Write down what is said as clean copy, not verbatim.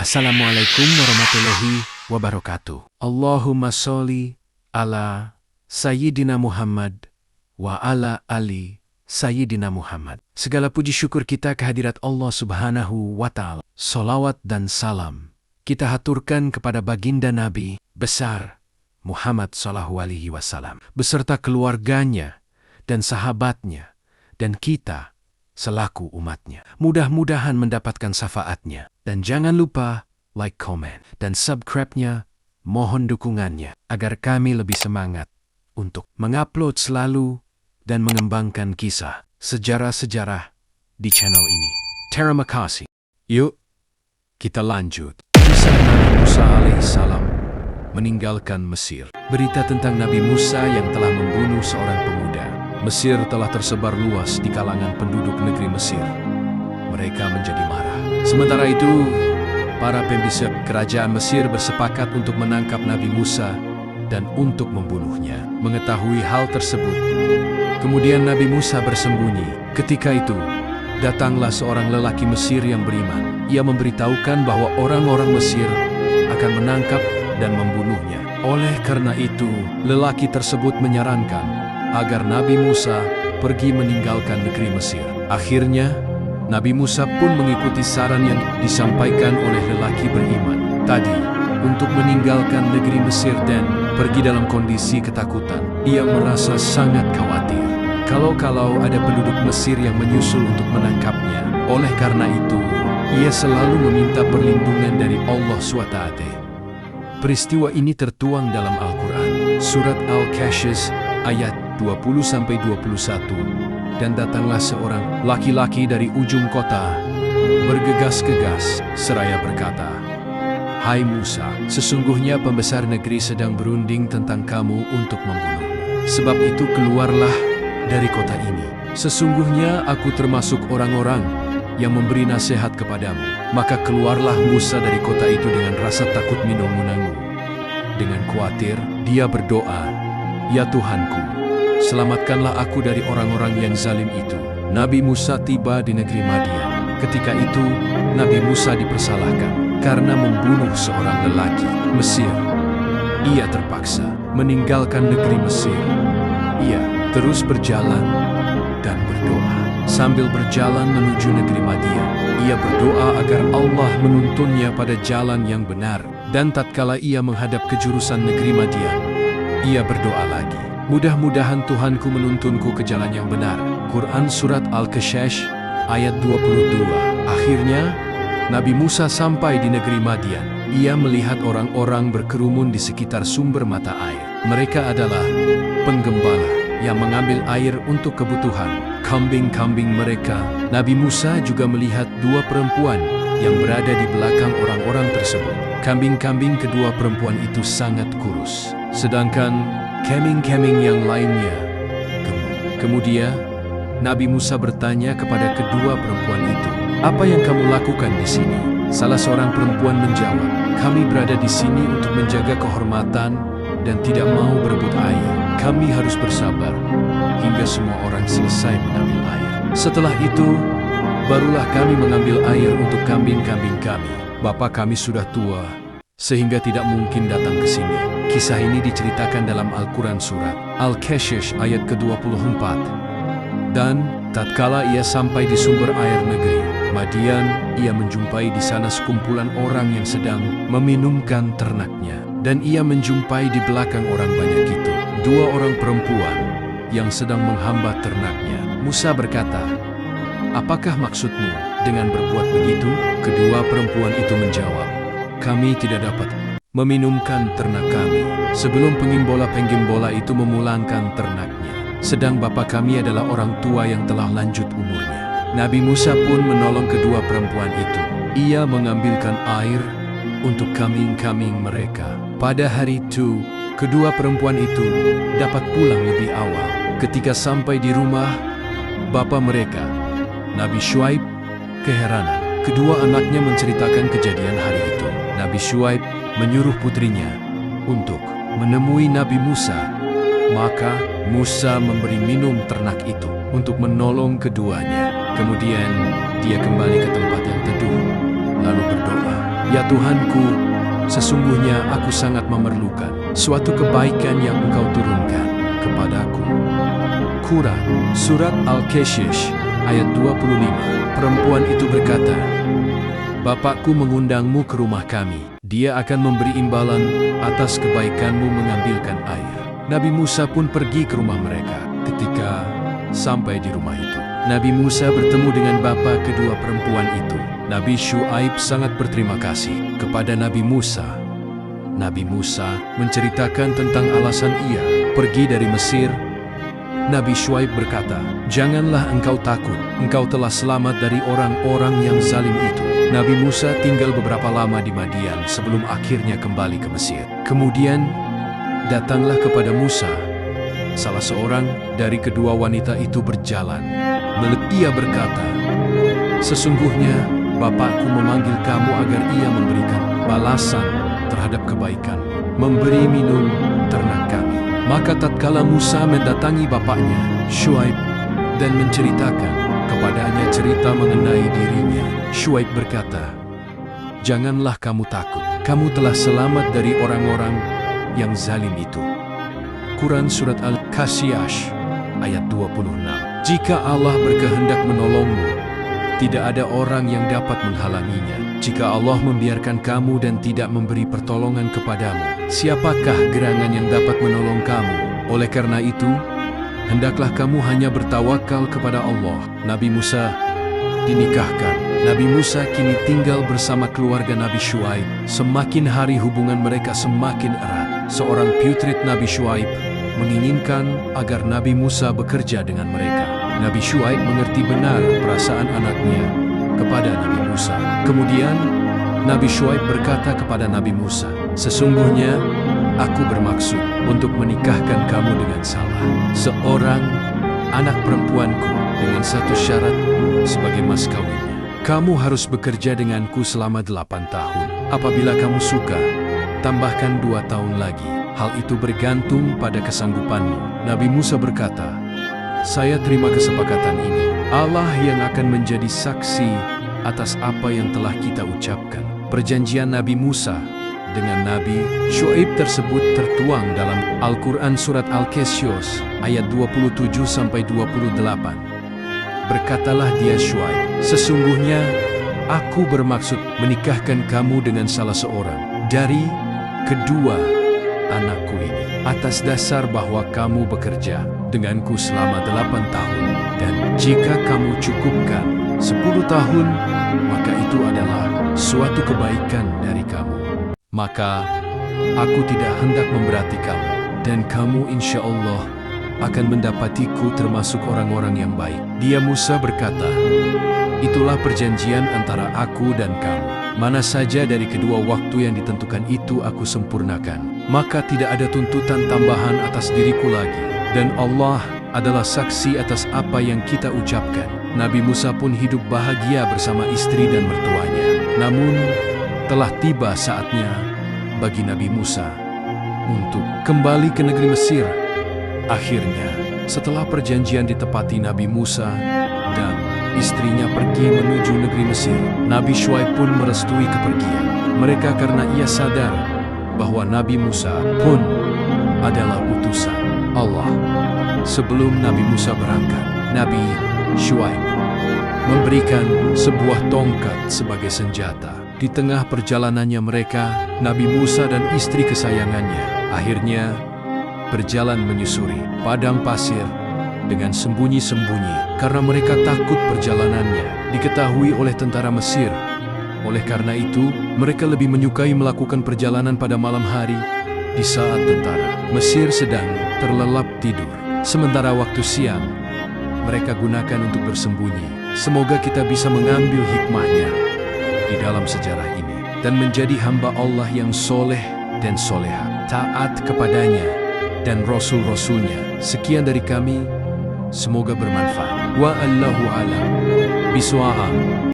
Assalamualaikum warahmatullahi wabarakatuh. Allahumma sholli ala Sayyidina Muhammad wa ala ali Sayyidina Muhammad. Segala puji syukur kita kehadirat Allah Subhanahu wa Ta'ala. Salawat dan salam kita haturkan kepada baginda Nabi besar Muhammad sallallahu alaihi wasallam beserta keluarganya dan sahabatnya dan kita selaku umatnya. Mudah-mudahan mendapatkan syafaatnya. Dan jangan lupa like, comment, dan subscribe-nya. Mohon dukungannya agar kami lebih semangat untuk mengupload selalu dan mengembangkan kisah sejarah-sejarah di channel ini. Terima kasih. Yuk, kita lanjut. Kisah Nabi Musa alaihissalam meninggalkan Mesir. Berita tentang Nabi Musa yang telah membunuh seorang pemuda. Mesir telah tersebar luas di kalangan penduduk negeri Mesir. Mereka menjadi marah. Sementara itu, para pembisik kerajaan Mesir bersepakat untuk menangkap Nabi Musa dan untuk membunuhnya. Mengetahui hal tersebut, kemudian Nabi Musa bersembunyi. Ketika itu, datanglah seorang lelaki Mesir yang beriman. Ia memberitahukan bahwa orang-orang Mesir akan menangkap dan membunuhnya. Oleh karena itu, lelaki tersebut menyarankan agar Nabi Musa pergi meninggalkan negeri Mesir. Akhirnya, Nabi Musa pun mengikuti saran yang disampaikan oleh lelaki beriman tadi untuk meninggalkan negeri Mesir dan pergi dalam kondisi ketakutan. Ia merasa sangat khawatir kalau ada penduduk Mesir yang menyusul untuk menangkapnya. Oleh karena itu, ia selalu meminta perlindungan dari Allah SWT. Peristiwa ini tertuang dalam Al-Quran, Surat Al-Qasas ayat 20-21. Dan datanglah seorang laki-laki dari ujung kota, bergegas-gegas, seraya berkata, "Hai Musa, sesungguhnya pembesar negeri sedang berunding tentang kamu untuk membunuhmu. Sebab itu keluarlah dari kota ini. Sesungguhnya aku termasuk orang-orang yang memberi nasihat kepadamu." Maka keluarlah Musa dari kota itu dengan rasa takut menunggu. Dengan khawatir, dia berdoa, "Ya Tuhanku, selamatkanlah aku dari orang-orang yang zalim itu." Nabi Musa tiba di negeri Madian. Ketika itu, Nabi Musa dipersalahkan karena membunuh seorang lelaki Mesir. Ia terpaksa meninggalkan negeri Mesir. Ia terus berjalan dan berdoa. Sambil berjalan menuju negeri Madian, ia berdoa agar Allah menuntunnya pada jalan yang benar. Dan tatkala ia menghadap ke jurusan negeri Madian, ia berdoa lagi, "Mudah-mudahan Tuhanku menuntunku ke jalan yang benar." Quran Surat Al-Qasas ayat 22. Akhirnya, Nabi Musa sampai di negeri Madian. Ia melihat orang-orang berkerumun di sekitar sumber mata air. Mereka adalah penggembala yang mengambil air untuk kebutuhan kambing-kambing mereka. Nabi Musa juga melihat dua perempuan yang berada di belakang orang-orang tersebut. Kambing-kambing kedua perempuan itu sangat kurus, sedangkan kambing-kambing yang lainnya gemuk. Kemudian, Nabi Musa bertanya kepada kedua perempuan itu, "Apa yang kamu lakukan di sini?" Salah seorang perempuan menjawab, "Kami berada di sini untuk menjaga kehormatan dan tidak mau berebut air. Kami harus bersabar hingga semua orang selesai mengambil air. Setelah itu, barulah kami mengambil air untuk kambing-kambing kami. Bapak kami sudah tua, sehingga tidak mungkin datang ke sini." Kisah ini diceritakan dalam Al-Quran Surat Al-Qasas ayat ke-24. Dan tatkala ia sampai di sumber air negeri Madian, ia menjumpai di sana sekumpulan orang yang sedang meminumkan ternaknya. Dan ia menjumpai di belakang orang banyak itu dua orang perempuan yang sedang menghambat ternaknya. Musa berkata, "Apakah maksudmu dengan berbuat begitu?" Kedua perempuan itu menjawab, "Kami tidak dapat meminumkan ternak kami sebelum penggembola itu memulangkan ternaknya. Sedang bapak kami adalah orang tua yang telah lanjut umurnya." Nabi Musa pun menolong kedua perempuan itu. Ia mengambilkan air untuk kambing-kambing mereka. Pada hari itu, kedua perempuan itu dapat pulang lebih awal. Ketika sampai di rumah bapa mereka, Nabi Syuaib, keheranan. Kedua anaknya menceritakan kejadian hari itu. Nabi Syuaib menyuruh putrinya untuk menemui Nabi Musa. Maka Musa memberi minum ternak itu untuk menolong keduanya. Kemudian dia kembali ke tempat yang teduh, lalu berdoa, "Ya Tuhanku, sesungguhnya aku sangat memerlukan suatu kebaikan yang Engkau turunkan kepadaku." Quran Surat Al-Kashish ayat 25. Perempuan itu berkata, "Bapakku mengundangmu ke rumah kami. Dia akan memberi imbalan atas kebaikanmu mengambilkan air." Nabi Musa pun pergi ke rumah mereka. Ketika sampai di rumah itu, Nabi Musa bertemu dengan bapa kedua perempuan itu. Nabi Syuaib sangat berterima kasih kepada Nabi Musa. Nabi Musa menceritakan tentang alasan ia pergi dari Mesir. Nabi Syuaib berkata, "Janganlah engkau takut, engkau telah selamat dari orang-orang yang zalim itu." Nabi Musa tinggal beberapa lama di Madian sebelum akhirnya kembali ke Mesir. Kemudian datanglah kepada Musa salah seorang dari kedua wanita itu berjalan. Ia berkata, "Sesungguhnya bapakku memanggil kamu agar ia memberikan balasan terhadap kebaikan, memberi minum ternak kami." Maka tatkala Musa mendatangi bapaknya, Syuaib, dan menceritakan kepadanya cerita mengenai dirinya, Syuaib berkata, "Janganlah kamu takut, kamu telah selamat dari orang-orang yang zalim itu." Quran Surat Al-Kashish ayat 26. Jika Allah berkehendak menolongmu, tidak ada orang yang dapat menghalanginya. Jika Allah membiarkan kamu dan tidak memberi pertolongan kepadamu, siapakah gerangan yang dapat menolong kamu? Oleh karena itu, hendaklah kamu hanya bertawakal kepada Allah. Nabi Musa dinikahkan. Nabi Musa kini tinggal bersama keluarga Nabi Syuaib. Semakin hari hubungan mereka semakin erat. Seorang putrid Nabi Syuaib menginginkan agar Nabi Musa bekerja dengan mereka. Nabi Syuaib mengerti benar perasaan anaknya kepada Nabi Musa. Kemudian Nabi Syuaib berkata kepada Nabi Musa, "Sesungguhnya aku bermaksud untuk menikahkan kamu dengan salah seorang anak perempuanku dengan satu syarat sebagai mas kawinnya. Kamu harus bekerja denganku selama 8 tahun. Apabila kamu suka, tambahkan 2 tahun lagi. Hal itu bergantung pada kesanggupanmu." Nabi Musa berkata, "Saya terima kesepakatan ini. Allah yang akan menjadi saksi atas apa yang telah kita ucapkan." Perjanjian Nabi Musa dengan Nabi Syuaib tersebut tertuang dalam Al-Quran Surat Al-Kashish ayat 27-28. Berkatalah dia Syuaib, "Sesungguhnya aku bermaksud menikahkan kamu dengan salah seorang dari kedua anakku ini, atas dasar bahwa kamu bekerja denganku selama 8 tahun, dan jika kamu cukupkan 10 tahun, maka itu adalah suatu kebaikan dari kamu. Maka aku tidak hendak memberati kamu, dan kamu insya Allah akan mendapatiku termasuk orang-orang yang baik." Dia Musa berkata, "Itulah perjanjian antara aku dan kamu. Mana saja dari kedua waktu yang ditentukan itu aku sempurnakan. Maka tidak ada tuntutan tambahan atas diriku lagi. Dan Allah adalah saksi atas apa yang kita ucapkan." Nabi Musa pun hidup bahagia bersama istri dan mertuanya. Namun, telah tiba saatnya bagi Nabi Musa untuk kembali ke negeri Mesir. Akhirnya, setelah perjanjian ditepati Nabi Musa dan istrinya pergi menuju negeri Mesir, Nabi Syuaib pun merestui kepergian mereka karena ia sadar bahwa Nabi Musa pun adalah utusan Allah. Sebelum Nabi Musa berangkat, Nabi Syuaib memberikan sebuah tongkat sebagai senjata. Di tengah perjalanannya mereka, Nabi Musa dan istri kesayangannya akhirnya berjalan menyusuri padang pasir dengan sembunyi-sembunyi karena mereka takut perjalanannya diketahui oleh tentara Mesir. Oleh karena itu, mereka lebih menyukai melakukan perjalanan pada malam hari di saat tentara Mesir sedang terlelap tidur. Sementara waktu siang, mereka gunakan untuk bersembunyi. Semoga kita bisa mengambil hikmahnya di dalam sejarah ini dan menjadi hamba Allah yang soleh dan soleha, taat kepadanya dan Rasul-Rasulnya. Sekian dari kami, semoga bermanfaat. Wa allahu a'lam bishawab.